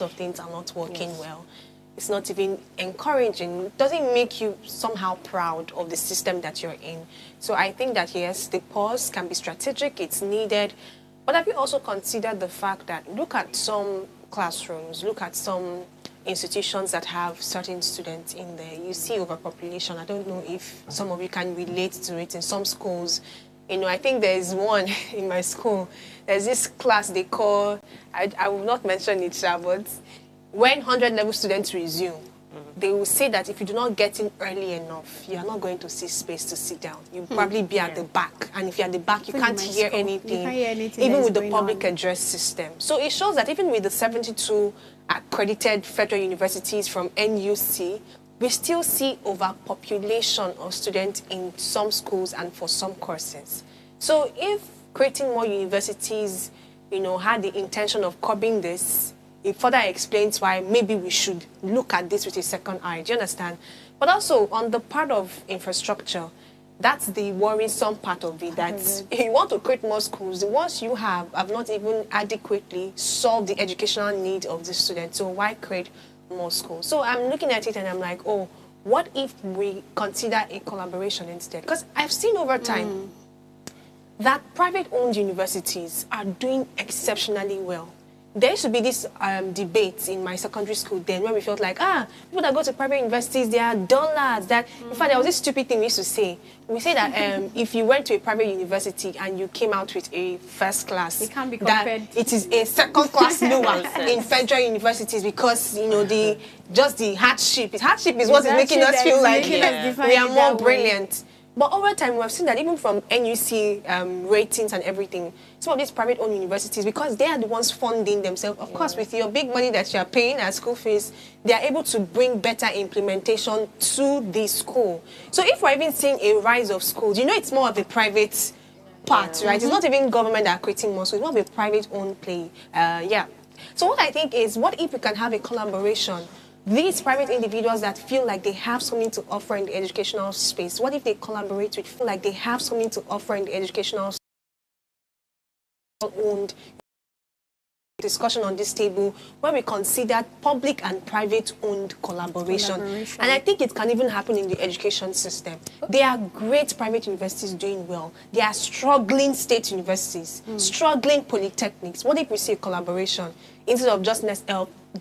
of things are not working well. It's not even encouraging. It doesn't make you somehow proud of the system that you're in. So I think that, yes, the pause can be strategic, it's needed. But have you also considered the fact that look at some classrooms, look at some institutions that have certain students in there. You see overpopulation. I don't know if some of you can relate to it in some schools. You know, I think there's one in my school. There's this class they call, I will not mention it, but when 100 level students resume, they will say that if you do not get in early enough, you are not going to see space to sit down. You'll probably be at the back. And if you're at the back, you can't hear anything, even with the public address system. So it shows that even with the 72 accredited federal universities from NUC, we still see overpopulation of students in some schools and for some courses. So if creating more universities, you know, had the intention of curbing this, it further explains why maybe we should look at this with a second eye. Do you understand? But also on the part of infrastructure, that's the worrisome part of it, that if you want to create more schools, the ones you have not even adequately solved the educational need of the students. So why create more schools? So I'm looking at it and I'm like, oh, what if we consider a collaboration instead? Because I've seen over time that private-owned universities are doing exceptionally well. There used to be this debate in my secondary school then where we felt like, people that go to private universities, they are dullards. That, in fact, there was this stupid thing we used to say. We say that if you went to a private university and you came out with a first class, it can't be compared. That it is a second class lower in federal universities because, you know, the hardship. Hardship is what is making us feel like we are more brilliant. But over time, we have seen that even from NUC ratings and everything, some of these private-owned universities, because they are the ones funding themselves, of course, with your big money that you're paying as school fees, they are able to bring better implementation to the school. So if we're even seeing a rise of schools, you know, it's more of a private part, right? It's not even government that are creating more, so it's more of a private-owned play. So what I think is, what if we can have a collaboration? These private individuals that feel like they have something to offer in the educational space, what if they collaborate with, feel like they have something to offer in the educational owned discussion on this table where we consider public and private owned collaboration. And I think it can even happen in the education system. There are great private universities doing well. There are struggling state universities, struggling polytechnics. What if we see a collaboration instead of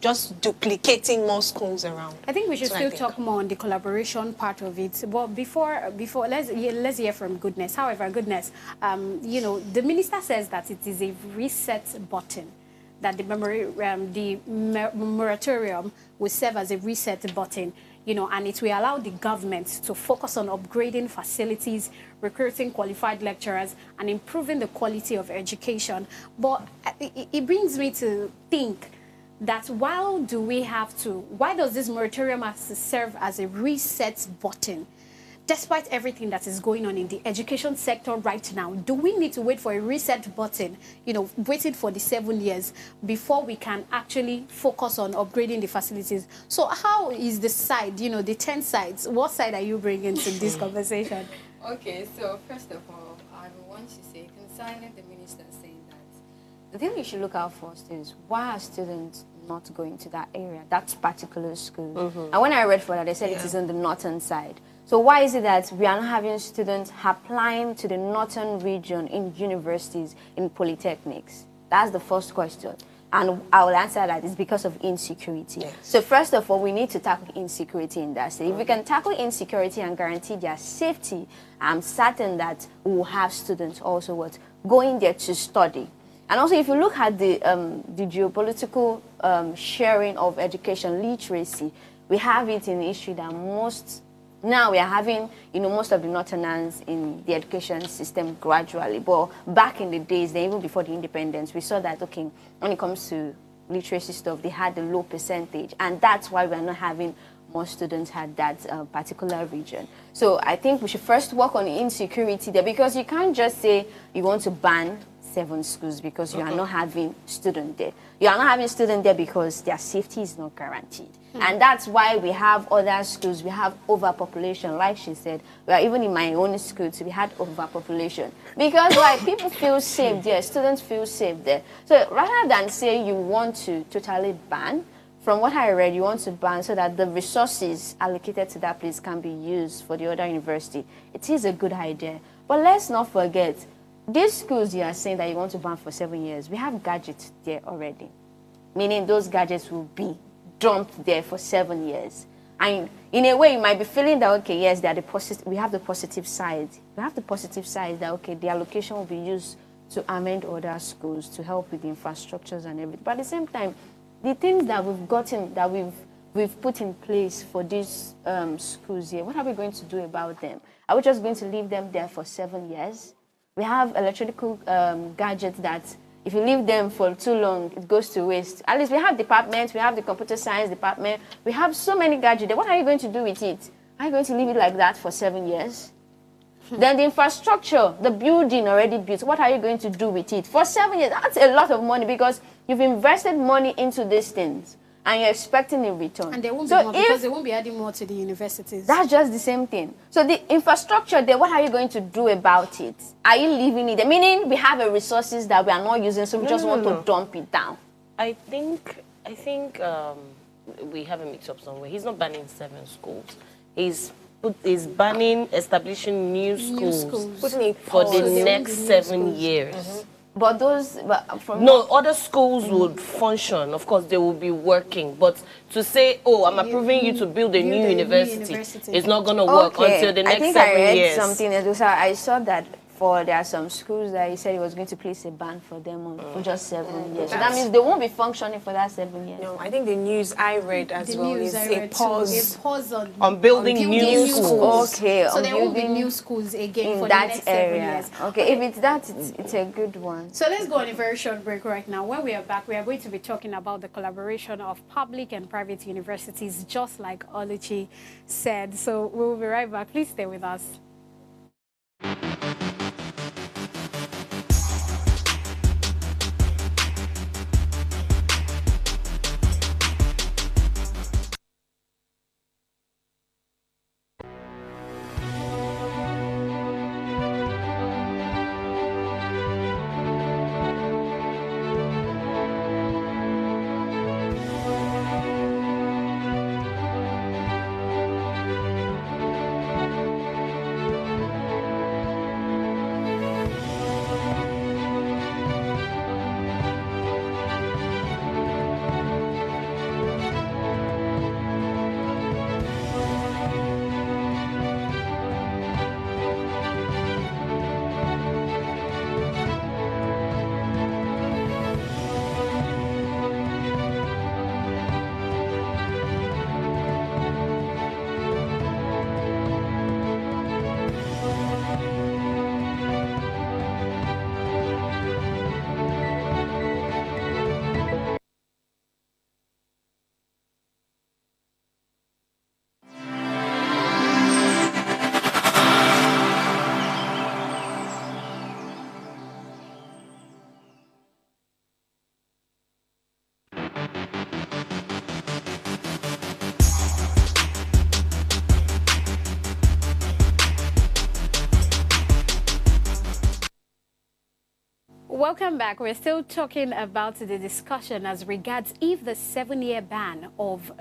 just duplicating more schools around? I think we should still talk more on the collaboration part of it. But before let's hear from Goodness. However, Goodness, you know, the minister says that it is a reset button, that the moratorium will serve as a reset button, you know, and it will allow the government to focus on upgrading facilities, recruiting qualified lecturers, and improving the quality of education. But it brings me to think that why does this moratorium have to serve as a reset button? Despite everything that is going on in the education sector right now, do we need to wait for a reset button, you know, waiting for the 7 years before we can actually focus on upgrading the facilities? So how is the side, you know, the 10 sides, what side are you bringing to this conversation? Okay, so first of all, I want to say, concerning the minister saying that, the thing we should look out for is why are students not going to that area, that particular school? And when I read for that, they said it is on the northern side. So why is it that we are not having students applying to the northern region in universities, in polytechnics? That's the first question. And I will answer that it's because of insecurity. Yes. So first of all, we need to tackle insecurity in that state. If we can tackle insecurity and guarantee their safety, I'm certain that we will have students also going there to study. And also, if you look at the geopolitical sharing of education literacy, we have it in the issue that now we are having, you know, most of the northerners in the education system gradually. But back in the days, even before the independence, we saw that, okay, when it comes to literacy stuff, they had a low percentage. And that's why we're not having more students at that particular region. So I think we should first work on insecurity there, because you can't just say you want to ban 7 schools because you are not having student there. You are not having student there because their safety is not guaranteed. And that's why we have other schools, we have overpopulation. Like she said, even in my own schools, we had overpopulation. Because like people feel safe there, students feel safe there. So rather than say you want to totally ban, from what I read, you want to ban so that the resources allocated to that place can be used for the other university. It is a good idea. But let's not forget, these schools you are saying that you want to ban for 7 years, we have gadgets there already. Meaning those gadgets will be dumped there for 7 years. And in a way, you might be feeling that, okay, yes, we have the positive side. We have the positive side that, okay, the allocation will be used to amend other schools, to help with the infrastructures and everything. But at the same time, the things that we've gotten, that we've put in place for these schools here, what are we going to do about them? Are we just going to leave them there for 7 years? We have electrical gadgets that if you leave them for too long, it goes to waste. At least we have departments, we have the computer science department, we have so many gadgets. What are you going to do with it? Are you going to leave it like that for 7 years? Then the infrastructure, the building already built, what are you going to do with it? For 7 years, that's a lot of money because you've invested money into these things and you're expecting a return. And there won't be more because they won't be adding more to the universities. That's just the same thing. So the infrastructure there, what are you going to do about it? Are you leaving it there? Meaning we have a resources that we are not using, so we just want to dump it down. I think we have a mix-up somewhere. He's not banning 7 schools. He's banning establishing new schools for the next 7 years. But other schools would function. Of course, they will be working. But to say, oh, I'm approving you to build a new university, it's not going to work until the next 7 years. I read something else. I saw that there are some schools that he said he was going to place a ban for them for just 7 years. So that means they won't be functioning for that 7 years. No, I think the news I read as well is a pause on building new schools. Okay, so there won't be new schools again in for that the next area. 7 years. Okay, if it's that, it's a good one. So let's go on a very short break right now. When we are back, we are going to be talking about the collaboration of public and private universities, just like Oluchi said. So we'll be right back. Please stay with us. Welcome back. We're still talking about the discussion as regards if the 7-year ban of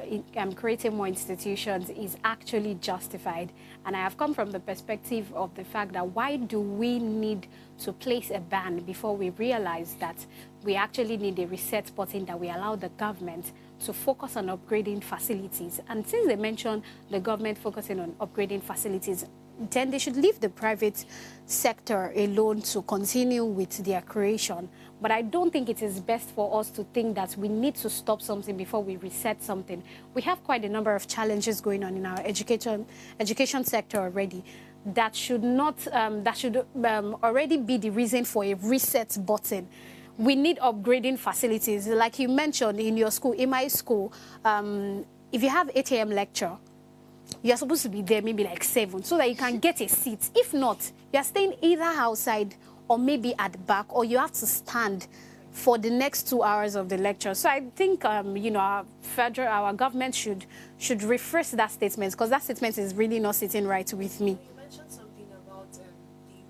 creating more institutions is actually justified. And I have come from the perspective of the fact that why do we need to place a ban before we realize that we actually need a reset button that we allow the government to focus on upgrading facilities. And since they mentioned the government focusing on upgrading facilities, then they should leave the private sector alone to continue with their creation. But I don't think it is best for us to think that we need to stop something before we reset something. We have quite a number of challenges going on in our education sector already that should already be the reason for a reset button. We need upgrading facilities. Like you mentioned in your school, in my school, if you have 8 a.m. lecture, you're supposed to be there maybe like 7 so that you can get a seat. If not, you're staying either outside or maybe at the back, or you have to stand for the next 2 hours of the lecture. So I think, you know, our government should rephrase that statement, because that statement is really not sitting right with me. You mentioned something about the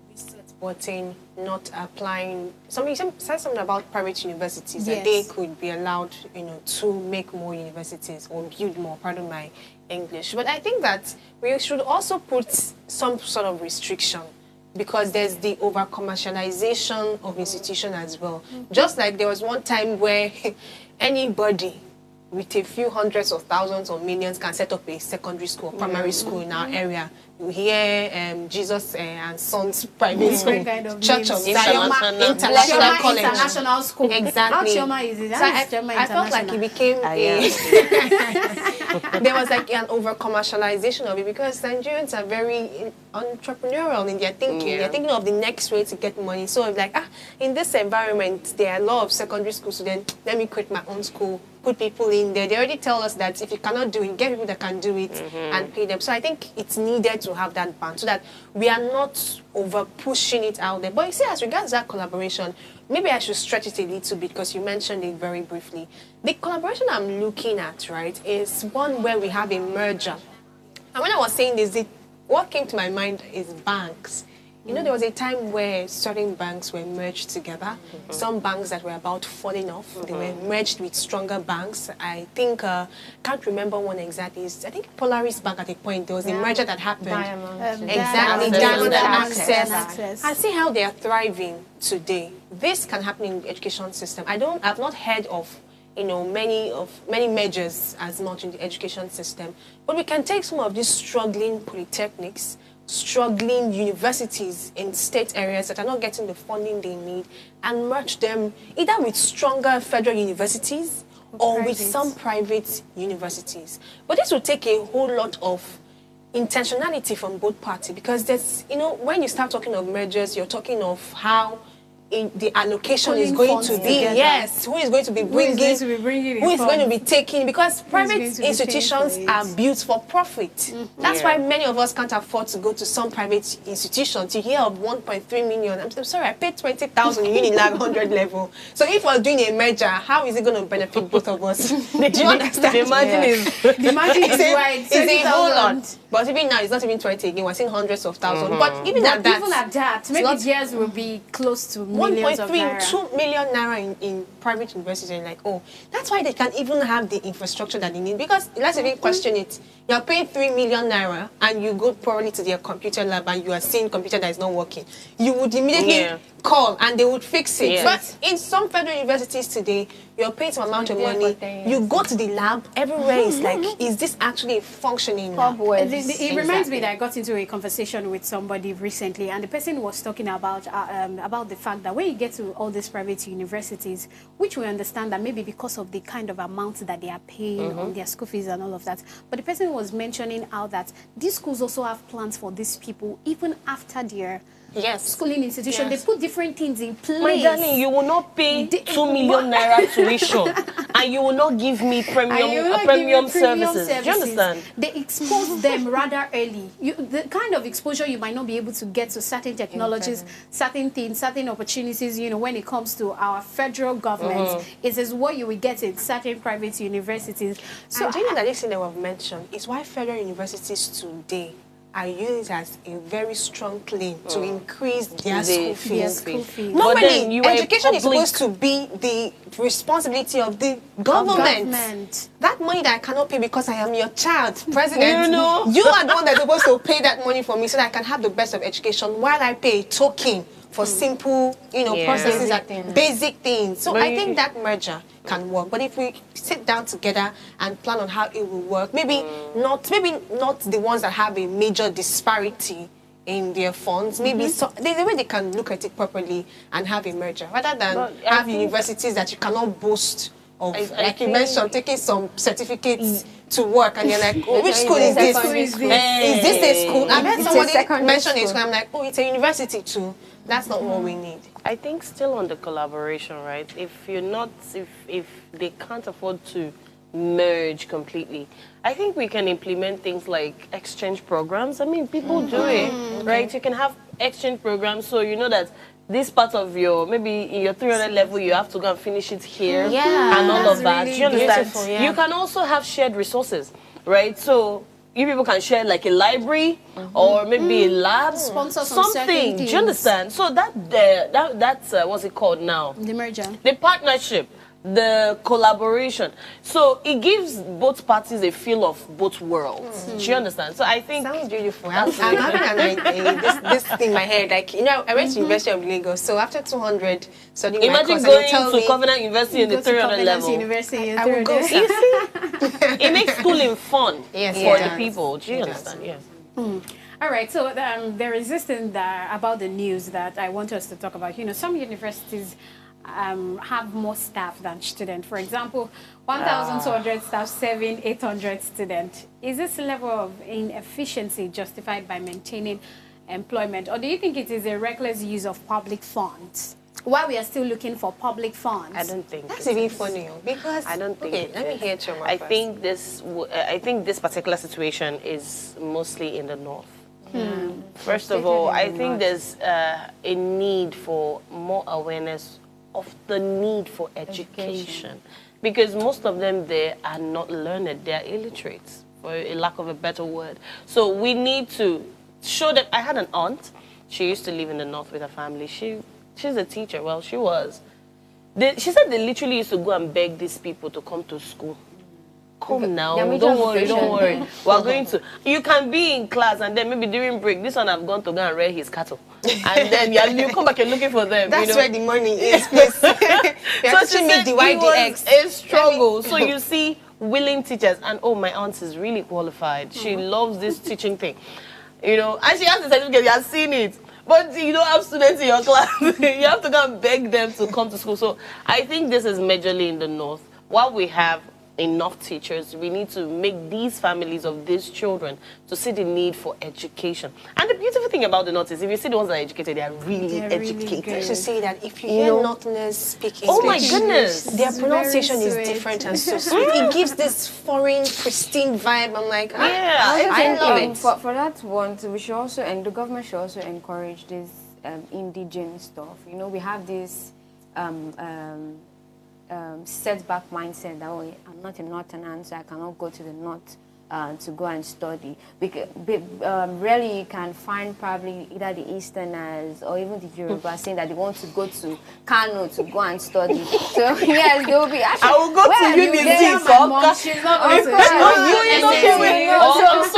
reset button not applying. Somebody said something about private universities, that they could be allowed, you know, to make more universities or build more. Pardon my English, but I think that we should also put some sort of restriction, because there's the over-commercialization of institution as well. Just like there was one time where anybody with a few hundreds of thousands or millions can set up a secondary school, primary school in our area. You hear Jesus and Sons Private School, Kind of Church of names. Zion International College. International School. Exactly. How Chioma is it? So I felt like it became there was like an over-commercialization of it, because Nigerians are very entrepreneurial in their thinking. They're thinking of the next way to get money. So it's like, in this environment, there are a lot of secondary school students. Let me create my own school, put people in there. They already tell us that if you cannot do it, get people that can do it and pay them. So I think it's needed to have that ban, so that we are not over pushing it out there. But you see, as regards that collaboration, maybe I should stretch it a little bit, because you mentioned it very briefly. The collaboration I'm looking at, right, is one where we have a merger. And when I was saying this, what came to my mind is banks. You know, there was a time where certain banks were merged together. Some banks that were about falling off, they were merged with stronger banks. I think, can't remember one exactly. I think Polaris Bank at a point, there was a merger that happened. Exactly, Diamond and Access. And see how they are thriving today. This can happen in the education system. I've not heard of, you know, many mergers as much in the education system. But we can take some of these struggling polytechnics, struggling universities in state areas that are not getting the funding they need, and merge them either with stronger federal universities or with some private universities. But this will take a whole lot of intentionality from both parties, because there's, you know, when you start talking of mergers, you're talking of how the allocation is going to be, who is going to be bringing, who is going to be taking, because private institutions are built for profit. That's why many of us can't afford to go to some private institutions. You hear of 1.3 million. I'm sorry, I paid 20,000 in Unilag 100 level. So if we're doing a merger, how is it going to benefit both of us? Do you understand? The margin is right. It's a whole lot. But even now, it's not even 20 again. We're seeing hundreds of thousands. But even at that, maybe theirs will be close to 1.3, 2 million naira in private universities. And like, oh, that's why they can even have the infrastructure that they need. Because let's even question it. You're paying 3 million naira and you go probably to their computer lab and you are seeing computer that is not working. You would immediately call and they would fix it. But in some federal universities today, you're paying some amount of money. You go to the lab, everywhere is like, is this actually functioning now? It reminds me that I got into a conversation with somebody recently, and the person was talking about the fact that when you get to all these private universities, which we understand that maybe because of the kind of amount that they are paying on their school fees and all of that, but the person was mentioning how that these schools also have plans for these people even after their schooling institution. They put different things in place. My darling, you will not pay 2 million naira tuition and you will not give me premium services. Do you understand? They expose them rather early. The kind of exposure you might not be able to get to certain technologies, certain things, certain opportunities, you know, when it comes to our federal government, is what you will get in certain private universities. So do you know that this thing that we've mentioned is why federal universities today are used as a very strong claim to increase their school fees. Normally, education is supposed to be the responsibility of the government. That money that I cannot pay because I am your child, president, you are the one that's supposed to pay that money for me so that I can have the best of education while I pay a token for simple, you know, processes, basic things. So I think that merger can work. But if we sit down together and plan on how it will work, maybe not the ones that have a major disparity in their funds, maybe there's a way they can look at it properly and have a merger, rather than have universities that you cannot boast of, like you mentioned, taking some certificates to work, and you're like, oh, which school is this? Is this a school? I heard somebody mention a school. I'm like, oh, it's a university too. That's not what we need. I think still on the collaboration, right? If they can't afford to merge completely, I think we can implement things like exchange programs. I mean, people do it, right? You can have exchange programs, so you know that this part of your, maybe in your 300 level, you have to go and finish it here. Yeah, and all of that. really Do you understand? beautiful, yeah. You can also have shared resources, right? So you people can share like a library or maybe a lab, Sponsor some certain something. Do things. you understand? So that's what's it called now? The merger. The partnership, the collaboration. So it gives both parties a feel of both worlds. Do you understand? So I think Sounds beautiful. I'm having this thing in my head. Like, you know, I went to University of Lagos, so after 200 studying my imagine course, going and you tell to me, Covenant University in the Go to 300 Covenant level. University. I will go. You see, it makes schooling fun Yes, for it the does. people. Do you It understand? does. Yes. All right, so there is this thing about the news that I want us to talk about. You know, some universities have more staff than students. For example, 1,200 staff serving 800 students. Is this level of inefficiency justified by maintaining employment, or do you think it is a reckless use of public funds? While we are still looking for public funds. I don't think That's it even is. funny, because I don't think. Okay, it let me is. hear Choma I first. think I think this particular situation is mostly in the north. First of all, I think there's a need for more awareness of the need for education, because most of them there are not learned; they are illiterate, for a lack of a better word. So we need to show them. I had an aunt; she used to live in the north with her family. She's a teacher. Well, she was. She said they literally used to go and beg these people to come to school. Come now, Their major don't worry, occupation. don't worry. We're going to. You can be in class and then maybe during break, this one have gone to go and rear his cattle, and then you come back and looking for them. That's you know? where the money is, please. You have to she me said divide it the was X. a struggle. So you see willing teachers, and oh, my aunt is really qualified. She loves this teaching thing, you know, and she has the certificate. You have seen it. But you don't have students in your class. You have to go and beg them to come to school. So I think this is majorly in the north. While we have enough teachers, we need to make these families of these children to see the need for education. And the beautiful thing about the north is, if you see the ones that are educated, they are really They're really educated. good. I should say that if you You hear know- Northerners speak English, Oh my goodness. their It's pronunciation very is sweet. different and so sweet. It gives this foreign, pristine vibe. I'm like, Yeah, I love it. For that one, we should also, and the government should also encourage this indigenous stuff. You know, we have this setback mindset that, oh, I'm not a northerner, so I cannot go to the north to go and study. Because rarely you can find probably either the Easterners or even the Yoruba saying that they want to go to Kano to go and study. So yes, they will be actually. I will go where are to you UNIZ. there? My mom, she's not going to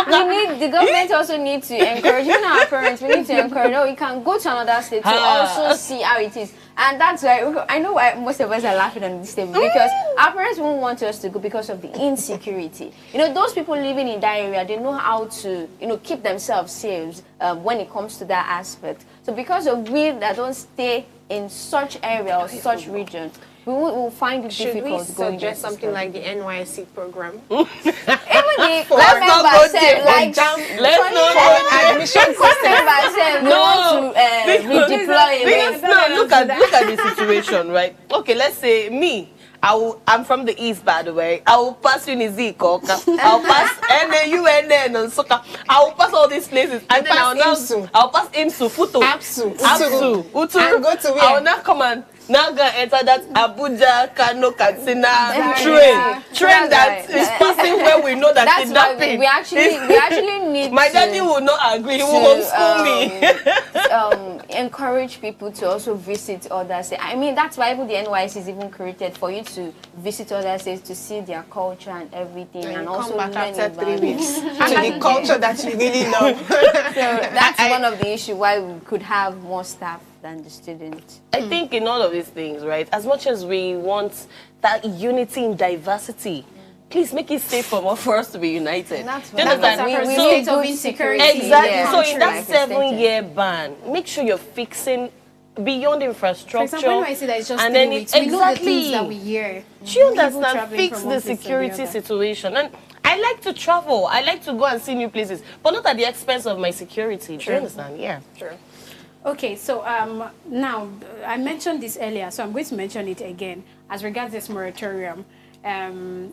So we need, the government also need to encourage, even our parents, we need to encourage, oh, you can go to another state to also see how it is. And that's why, I know why most of us are laughing on this table, because our parents won't want us to go because of the insecurity. You know, those people living in that area, they know how to, you know, keep themselves safe when it comes to that aspect. So because of we that don't stay in such area or such region, we will find it Should we difficult going there suggest to something study. like the NYC program? Even the Let's not go there. like Let's not go there. Admission system by itself, they want to redeploy away. No, look at the situation, right? Okay, let's say me. I'm from the east, by the way. I will pass UNIZ, I'll pass NUNN and Soka. I will pass all these places, and then I'll pass IMSU, Futo, APSU, Uturu, and go to where? I will not come and now go enter that Abuja, Kano, Katsina train that is passing where we know that That's why kidnapping. we actually need My to, daddy will not agree. He will homeschool me. encourage people to also visit other states. I mean, that's why even the NYC is even created for you to visit other states to see their culture and everything, and also come back learn after about 3 weeks to the culture that you really love. So that's one of the issues why we could have more staff than the students. I think in all of these things, right, as much as we want that unity in diversity, please make it safe for us to be united. That's Do you what understand? we need state of good insecurity. security. Exactly. Yeah. So in that Like I stated. 7-year ban, make sure you're fixing beyond infrastructure. For example, when I say that it's just and 3 then weeks, it, we know the things that we hear. Do you People understand? traveling Fix from one the place to the security other. situation. And I like to travel. I like to go and see new places, but not at the expense of my security. Do you understand? Yeah. Sure. Okay, so now I mentioned this earlier, so I'm going to mention it again as regards this moratorium.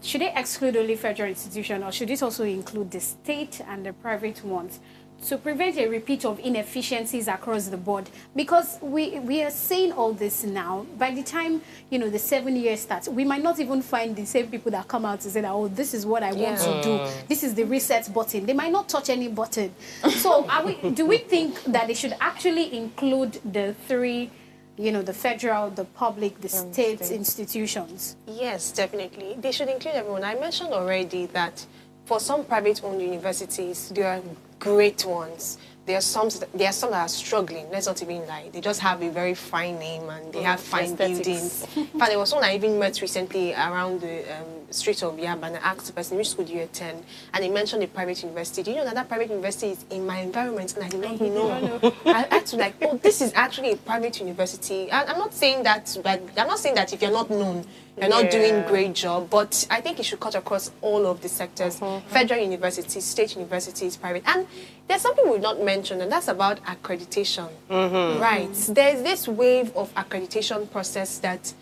Should they exclude only federal institutions, or should it also include the state and the private ones? to prevent a repeat of inefficiencies across the board, because we are saying all this now. By the time, you know, the 7 years starts, we might not even find the same people that come out to say that, oh, this is what I want to do, this is the reset button. They might not touch any button. So do we think that they should actually include the three, you know, the federal, the public, the state institutions? Yes, definitely. They should include everyone. I mentioned already that for some private-owned universities, there are great ones. There are some that are struggling. Let's not even lie. They just have a very fine name and they have fine buildings. In fact, there was one I even met recently around the streets of Yaba, and I asked the person, which school do you attend? And he mentioned a private university. Do you know that that private university is in my environment? And I did not know. I had to like, oh, this is actually a private university. And I'm not saying that, but I'm not saying that if you're not known, you're not doing a great job, but I think it should cut across all of the sectors. Federal universities, state universities, private. And there's something we've not mentioned, and that's about accreditation. Right. There's this wave of accreditation process that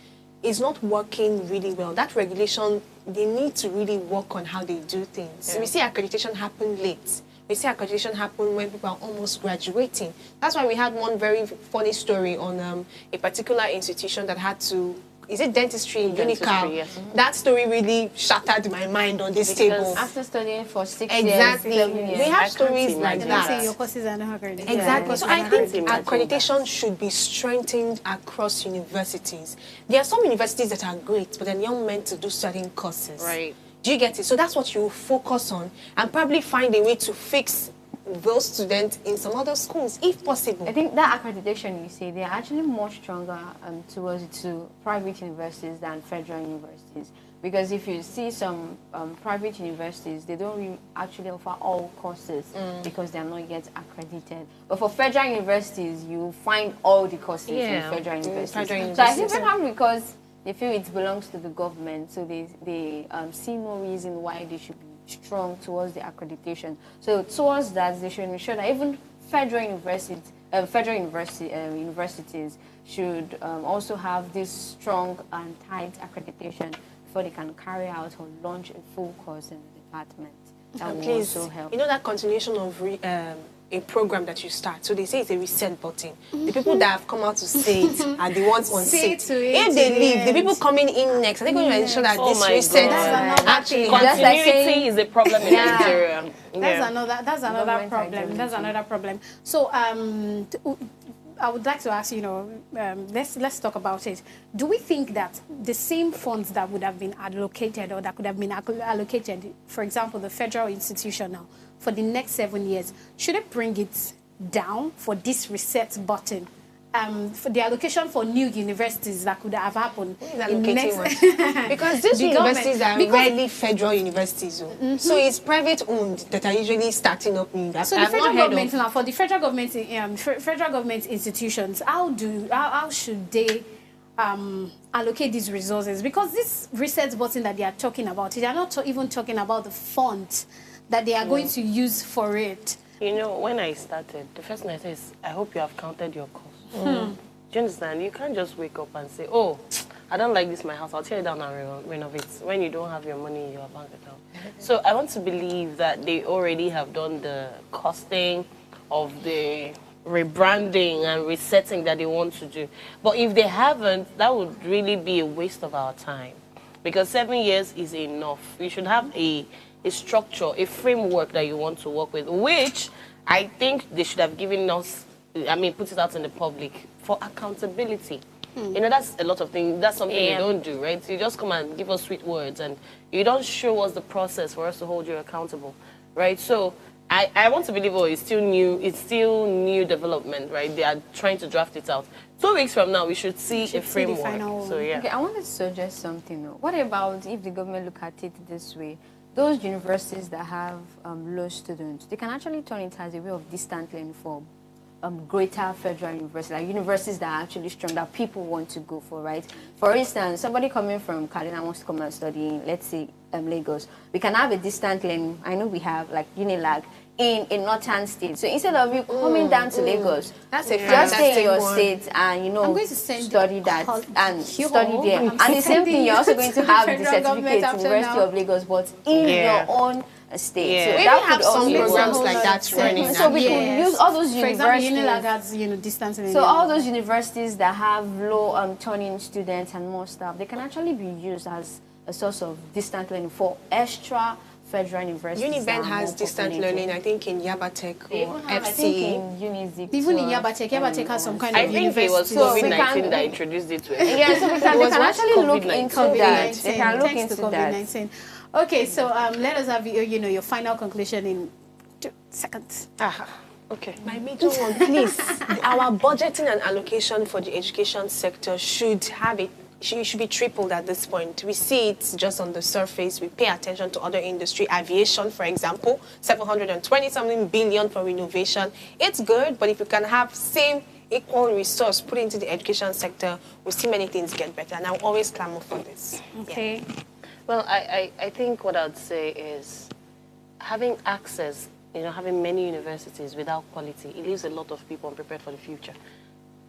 is not working really well. That regulation, they need to really work on how they do things. So we see accreditation happen late. We see accreditation happen when people are almost graduating. That's why we had one very funny story on a particular institution that had to, is it dentistry in Unicam? Yes. That story really shattered my mind on this table. After studying for 6 Exactly. years, 7 years. We have stories like They that. say your courses are not accredited. Exactly. So I think accreditation should be strengthened across universities. There are some universities that are great, but they're not meant to do certain courses. Right. Do you get it? So that's what you focus on and probably find a way to fix those students in some other schools, if possible. I think that accreditation you say, they're actually much stronger towards to private universities than federal universities. Because if you see some private universities, they don't really actually offer all courses because they're not yet accredited. But for federal universities, you find all the courses in federal universities. So I think probably because they feel it belongs to the government, so they see no reason why they should be strong towards the accreditation. So towards that, they should ensure that even federal universities should also have this strong and tight accreditation before they can carry out or launch a full course in the department. That will also help. You know that continuation of a program that you start. So they say it's a reset button. The people that have come out to say it are the ones on seat. If they leave, the people coming in next, are they going to ensure that this reset actually continuity is a problem in Nigeria? That's another problem. That's another problem. So I would like to ask, you know, let's talk about it. Do we think that the same funds that would have been allocated or that could have been allocated, for example, the federal institution now, for the next 7 years, should it bring it down for this reset button? For the allocation for new universities that could have happened in the next because these universities are rarely federal universities, so it's private owned that are usually starting up new. So the federal government now, for the federal government institutions, how should they allocate these resources? Because this reset button that they are talking about, they are not even talking about the funds that they are going to use for it. You know, when I started, the first thing I said is, I hope you have counted your costs. Do you understand? You can't just wake up and say, oh, I don't like this my house, I'll tear it down and renovate, when you don't have your money in your bank account. So I want to believe that they already have done the costing of the rebranding and resetting that they want to do. But if they haven't, that would really be a waste of our time. Because 7 years is enough. You should have a structure, a framework that you want to work with, which I think they should have given us, put it out in the public for accountability. You know, that's a lot of things. That's something you don't do, right? So you just come and give us sweet words and you don't show us the process for us to hold you accountable, right? So I want to believe, it's still new development, right? They are trying to draft it out. 2 weeks from now, we should see a framework. So, yeah. Okay, I wanted to suggest something. What about if the government look at it this way? Those universities that have low students, they can actually turn it as a way of distant learning for greater federal universities, like universities that are actually strong, that people want to go for, right? For instance, somebody coming from Kaduna wants to come and study in, let's say, Lagos. We can have a distant learning. I know we have, like, Unilag in a northern state. So instead of you coming down to Lagos, that's a just stay in your one. state and I'm going to send study that and study there. I'm And the same thing, you're also going to have the federal government certificate University of Lagos, but in your own state. Yeah. So We that even have could some also programs work. like that running. So we could use all those For example, universities. Unilag's, distance learning. So all those universities that have low turning students and more stuff, they can actually be used as a source of distance learning for extra federal universities. Uniben has distance learning, I think, in Yabatek or FCE. Even in Yabatek has some kind of think it was university. COVID-19 that introduced it to it. Yeah, so they can actually look into that. COVID-19. They can look Thanks into to that. COVID-19. Okay, so let us have your final conclusion in 2 seconds. Okay. My major one, please. Our budgeting and allocation for the education sector should be tripled at this point. We see it just on the surface. We pay attention to other industry, aviation, for example, 720-something billion for renovation. It's good, but if you can have same equal resource put into the education sector, we'll see many things get better. And I'll always clamor for this. Okay. Yeah. Well, I think what I'd say is having access, having many universities without quality, it leaves a lot of people unprepared for the future.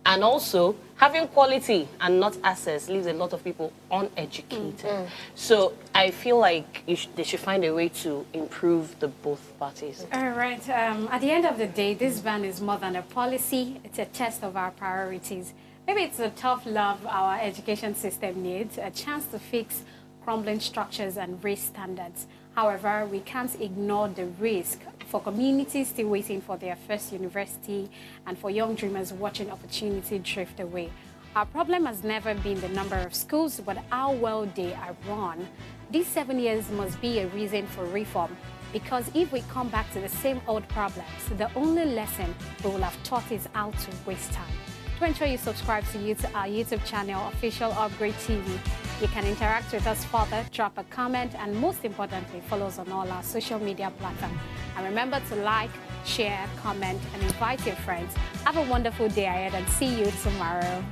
And also, having quality and not access leaves a lot of people uneducated. So I feel like they should find a way to improve the both parties. All right. At the end of the day, this ban is more than a policy. It's a test of our priorities. Maybe it's a tough love our education system needs, a chance to fix crumbling structures and raise standards. However, we can't ignore the risk for communities still waiting for their first university and for young dreamers watching opportunity drift away. Our problem has never been the number of schools, but how well they are run. These 7 years must be a reason for reform, because if we come back to the same old problems, the only lesson we will have taught is how to waste time. To ensure you subscribe to our YouTube channel, Official Upgrade TV. You can interact with us further, drop a comment, and most importantly, follow us on all our social media platforms. And remember to like, share, comment, and invite your friends. Have a wonderful day ahead and see you tomorrow.